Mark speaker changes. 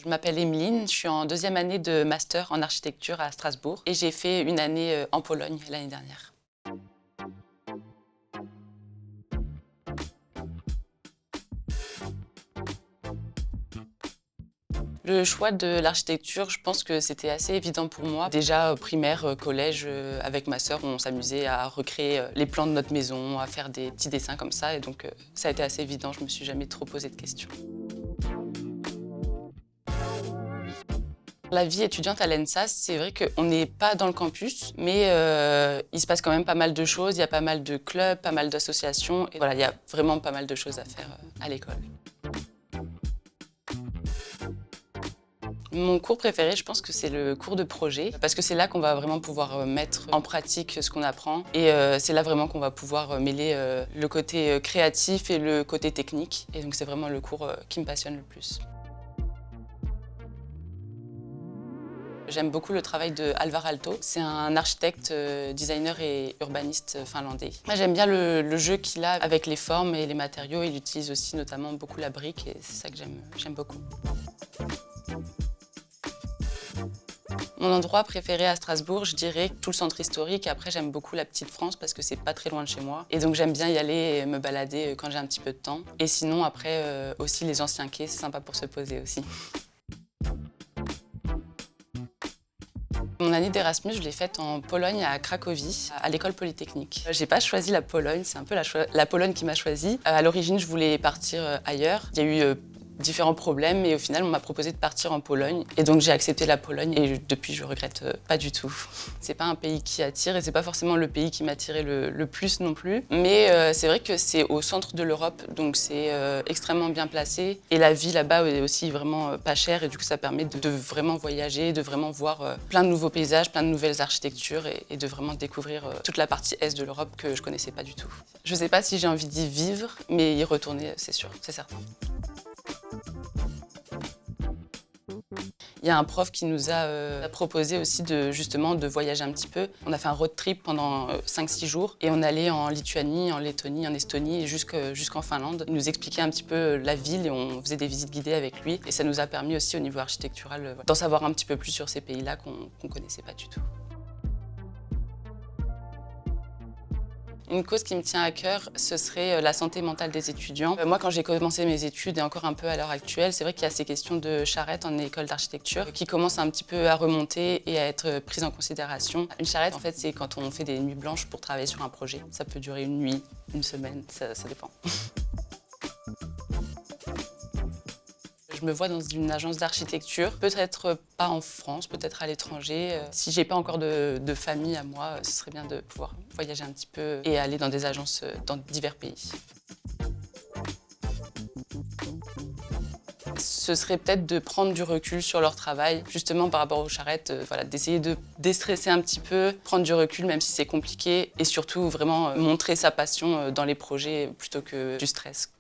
Speaker 1: Je m'appelle Emeline, je suis en deuxième année de master en architecture à Strasbourg et j'ai fait une année en Pologne l'année dernière. Le choix de l'architecture, je pense que c'était assez évident pour moi. Déjà primaire, collège, avec ma sœur, on s'amusait à recréer les plans de notre maison, à faire des petits dessins comme ça et donc ça a été assez évident, je me suis jamais trop posé de questions. La vie étudiante à l'ENSAS, c'est vrai qu'on n'est pas dans le campus, mais il se passe quand même pas mal de choses. Il y a pas mal de clubs, pas mal d'associations. Et voilà, il y a vraiment pas mal de choses à faire à l'école. Mon cours préféré, je pense que c'est le cours de projet, parce que c'est là qu'on va vraiment pouvoir mettre en pratique ce qu'on apprend. Et c'est là vraiment qu'on va pouvoir mêler le côté créatif et le côté technique. Et donc c'est vraiment le cours qui me passionne le plus. J'aime beaucoup le travail de Alvar Aalto. C'est un architecte, designer et urbaniste finlandais. Moi, j'aime bien le jeu qu'il a avec les formes et les matériaux. Il utilise aussi notamment beaucoup la brique et c'est ça que j'aime beaucoup. Mon endroit préféré à Strasbourg, je dirais tout le centre historique. Après, j'aime beaucoup la Petite France parce que c'est pas très loin de chez moi. Et donc, j'aime bien y aller et me balader quand j'ai un petit peu de temps. Et sinon, après, aussi les anciens quais, c'est sympa pour se poser aussi. Mon année d'Erasmus, je l'ai faite en Pologne, à Cracovie, à l'école polytechnique. J'ai pas choisi la Pologne, c'est un peu la Pologne qui m'a choisie. À l'origine, je voulais partir ailleurs. Il y a eu différents problèmes et au final, on m'a proposé de partir en Pologne. Et donc, j'ai accepté la Pologne et depuis, je regrette pas du tout. C'est pas un pays qui attire et c'est pas forcément le pays qui m'attirait le plus non plus. Mais c'est vrai que c'est au centre de l'Europe, donc c'est extrêmement bien placé. Et la vie là-bas est aussi vraiment pas chère et du coup, ça permet de vraiment voyager, de vraiment voir plein de nouveaux paysages, plein de nouvelles architectures et de vraiment découvrir toute la partie est de l'Europe que je connaissais pas du tout. Je sais pas si j'ai envie d'y vivre, mais y retourner, c'est sûr, c'est certain. Il y a un prof qui nous a proposé aussi justement de voyager un petit peu. On a fait un road trip pendant 5-6 jours et on allait en Lituanie, en Lettonie, en Estonie et jusqu'en Finlande. Il nous expliquait un petit peu la ville et on faisait des visites guidées avec lui. Et ça nous a permis aussi au niveau architectural d'en savoir un petit peu plus sur ces pays-là qu'on ne connaissait pas du tout. Une cause qui me tient à cœur, ce serait la santé mentale des étudiants. Moi, quand j'ai commencé mes études, et encore un peu à l'heure actuelle, c'est vrai qu'il y a ces questions de charrette en école d'architecture qui commencent un petit peu à remonter et à être prises en considération. Une charrette, en fait, c'est quand on fait des nuits blanches pour travailler sur un projet. Ça peut durer une nuit, une semaine, ça dépend. Je me vois dans une agence d'architecture, peut-être pas en France, peut-être à l'étranger. Si j'ai pas encore de famille à moi, ce serait bien de pouvoir voyager un petit peu et aller dans des agences dans divers pays. Ce serait peut-être de prendre du recul sur leur travail, justement par rapport aux charrettes, voilà, d'essayer de déstresser un petit peu, prendre du recul même si c'est compliqué et surtout vraiment montrer sa passion dans les projets plutôt que du stress.